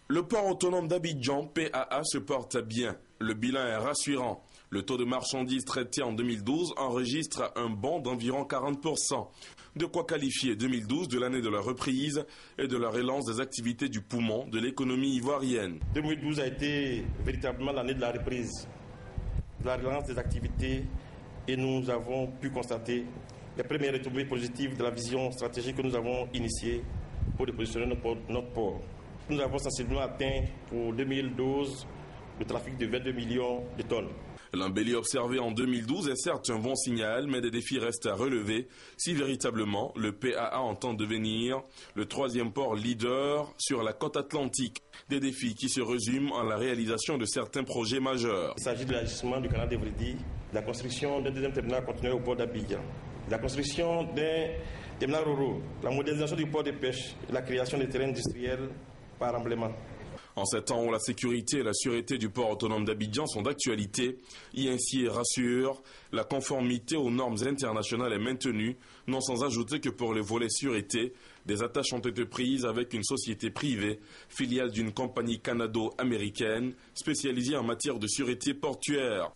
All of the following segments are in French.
Le port autonome d'Abidjan, PAA, se porte bien. Le bilan est rassurant. Le taux de marchandises traitées en 2012 enregistre un bond d'environ 40%. De quoi qualifier 2012 de l'année de la reprise et de la relance des activités du poumon de l'économie ivoirienne. 2012 a été véritablement l'année de la reprise, de la relance des activités, et nous avons pu constater les premières retombées positives de la vision stratégique que nous avons initiée pour repositionner notre port. Nous avons sensiblement atteint pour 2012 le trafic de 22 millions de tonnes. L'embellie observée en 2012 est certes un bon signal, mais des défis restent à relever si véritablement le PAA entend devenir le troisième port leader sur la côte atlantique. Des défis qui se résument en la réalisation de certains projets majeurs. Il s'agit de l'agissement du canal d'Evridi, de la construction d'un deuxième terminal conteneur au port d'Abidjan, de la construction d'un terminal Roro, la modernisation du port de pêche et la création des terrains industriels par emblément. En ces temps où la sécurité et la sûreté du port autonome d'Abidjan sont d'actualité, INC rassure, la conformité aux normes internationales est maintenue, non sans ajouter que pour le volet sûreté, des attaches ont été prises avec une société privée, filiale d'une compagnie canado-américaine, spécialisée en matière de sûreté portuaire.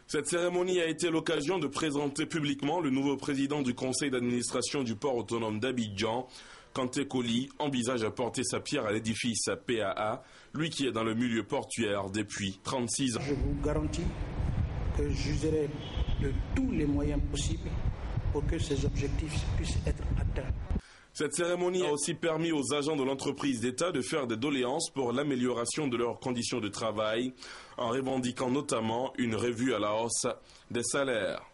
Cette cérémonie a été l'occasion de présenter publiquement le nouveau président du conseil d'administration du port autonome d'Abidjan. Kanté Koli envisage à porter sa pierre à l'édifice PAA, lui qui est dans le milieu portuaire depuis 36 ans. Je vous garantis que j'userai de tous les moyens possibles pour que ces objectifs puissent être atteints. Cette cérémonie a aussi permis aux agents de l'entreprise d'État de faire des doléances pour l'amélioration de leurs conditions de travail, en revendiquant notamment une revue à la hausse des salaires.